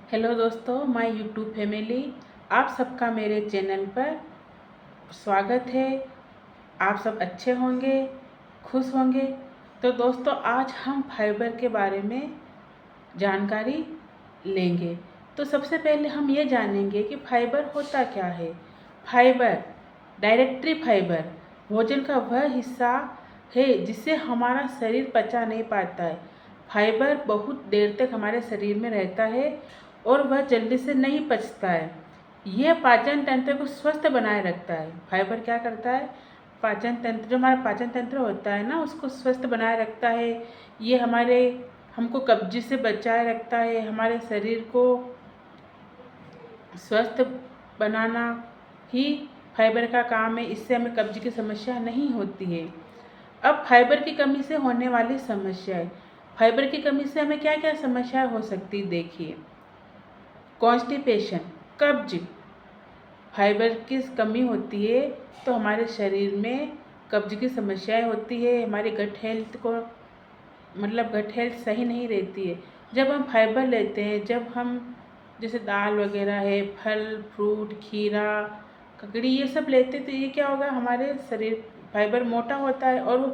Hello दोस्तों, my YouTube family. आप सबका मेरे चैनल पर स्वागत है। आप सब अच्छे होंगे, खुश होंगे। तो दोस्तों, आज हम फाइबर के बारे में जानकारी लेंगे। तो सबसे पहले हम ये जानेंगे कि फाइबर होता क्या है। फाइबर, डायरेक्टरी फाइबर, भोजन का वह हिस्सा है जिसे हमारा शरीर पचा नहीं पाता है। फाइबर बहुत देर तक हमारे शरीर में रहता है और वह जल्दी से नहीं पचता है। यह पाचन तंत्र को स्वस्थ बनाए रखता है। फाइबर क्या करता है? पाचन तंत्र, जो हमारा पाचन तंत्र होता है ना, उसको स्वस्थ बनाए रखता है। ये हमको कब्ज से बचाए रखता है। हमारे शरीर को स्वस्थ बनाना ही फाइबर का काम है। इससे हमें कब्ज की समस्या नहीं होती है। अब फाइबर की कमी से होने वाली समस्याएं। फाइबर की कमी से हमें क्या क्या समस्याएं हो सकती है, देखिए। कॉन्स्टिपेशन, कब्ज। फाइबर की कमी होती है तो हमारे शरीर में कब्ज की समस्याएं होती है। हमारी गट हेल्थ को गट हेल्थ सही नहीं रहती है। जब हम फाइबर लेते हैं, जब हम जैसे दाल वगैरह है, फल फ्रूट, खीरा, ककड़ी, ये सब लेते हैं, तो ये क्या होगा, हमारे शरीर फाइबर मोटा होता है और वो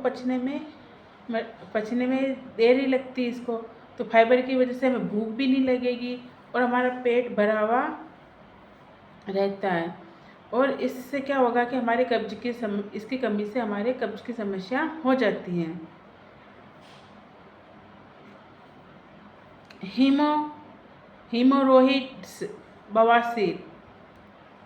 पचने में देर ही लगती है इसको। तो फाइबर की वजह से हमें भूख भी नहीं लगेगी और हमारा पेट भरा हुआ रहता है। और इससे क्या होगा कि हमारे इसकी कमी से हमारे कब्ज की समस्या हो जाती है। हीमोरोइड्स, बवासीर।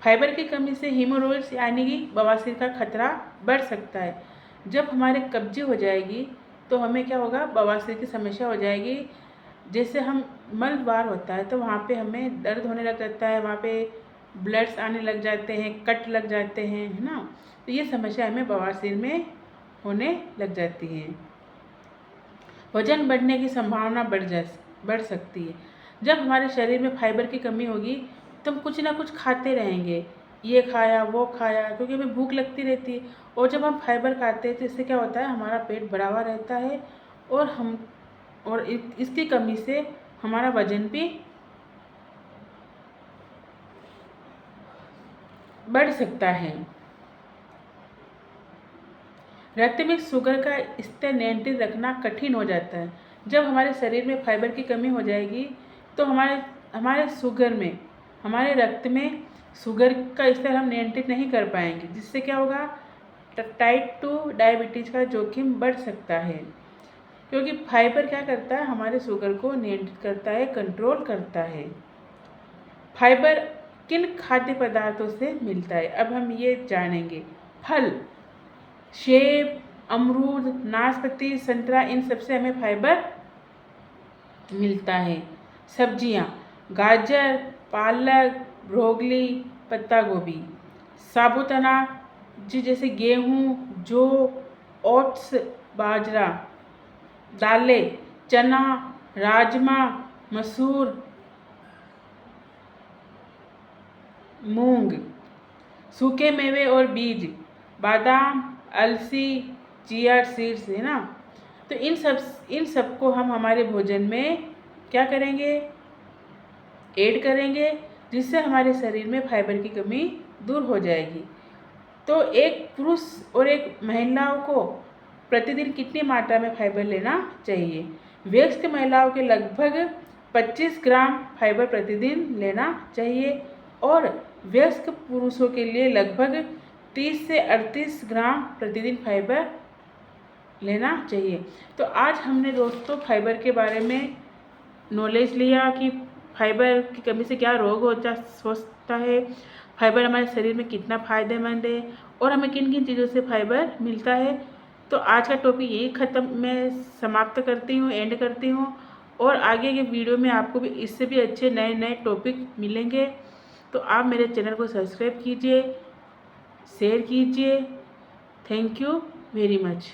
फाइबर की कमी से हीमोरोइड्स यानी कि बवासीर का खतरा बढ़ सकता है। जब हमारे कब्जी हो जाएगी तो हमें क्या होगा, बवासीर की समस्या हो जाएगी। जैसे हम मलद्वार होता है तो वहाँ पे हमें दर्द होने लग जाता है, वहाँ पे ब्लड्स आने लग जाते हैं, कट लग जाते हैं, है ना। तो ये समस्या हमें बवासीर में होने लग जाती है। वजन बढ़ने की संभावना बढ़ सकती है। जब हमारे शरीर में फाइबर की कमी होगी तो हम कुछ ना कुछ खाते रहेंगे, ये खाया वो खाया, क्योंकि हमें भूख लगती रहती है। और जब हम फाइबर खाते हैं तो इससे क्या होता है, हमारा पेट भरा हुआ रहता है और इसकी कमी से हमारा वजन भी बढ़ सकता है। रक्त में शुगर का स्तर नियंत्रित रखना कठिन हो जाता है। जब हमारे शरीर में फाइबर की कमी हो जाएगी तो हमारे रक्त में शुगर का स्तर हम नियंत्रित नहीं कर पाएंगे, जिससे क्या होगा, टाइप 2 डायबिटीज का जोखिम बढ़ सकता है। क्योंकि फाइबर क्या करता है, हमारे शुगर को नियंत्रित करता है, कंट्रोल करता है। फाइबर किन खाद्य पदार्थों से मिलता है, अब हम ये जानेंगे। फल, सेब, अमरूद, नाशपाती, संतरा, इन सबसे हमें फाइबर मिलता है। सब्जियां, गाजर, पालक, ब्रोकली, पत्ता गोभी। साबुत अनाज जैसे गेहूँ, जौ, ओट्स, बाजरा। दालें, चना, राजमा, मसूर, मूंग। सूखे मेवे और बीज, बादाम, अलसी, चिया सीड्स, है ना। तो इन सब को हम हमारे भोजन में क्या करेंगे, ऐड करेंगे, जिससे हमारे शरीर में फाइबर की कमी दूर हो जाएगी। तो एक पुरुष और एक महिलाओं को प्रतिदिन कितनी मात्रा में फाइबर लेना चाहिए? वयस्क महिलाओं के लगभग 25 ग्राम फाइबर प्रतिदिन लेना चाहिए और वयस्क पुरुषों के लिए लगभग 30 से 38 ग्राम प्रतिदिन फाइबर लेना चाहिए। तो आज हमने दोस्तों फाइबर के बारे में नॉलेज लिया कि फाइबर की कमी से क्या रोग होता है, फाइबर हमारे शरीर में कितना फ़ायदेमंद है और हमें किन किन चीज़ों से फाइबर मिलता है। तो आज का टॉपिक यही मैं समाप्त करती हूँ, एंड करती हूँ। और आगे के वीडियो में आपको भी इससे भी अच्छे नए नए टॉपिक मिलेंगे। तो आप मेरे चैनल को सब्सक्राइब कीजिए, शेयर कीजिए। Thank you very much.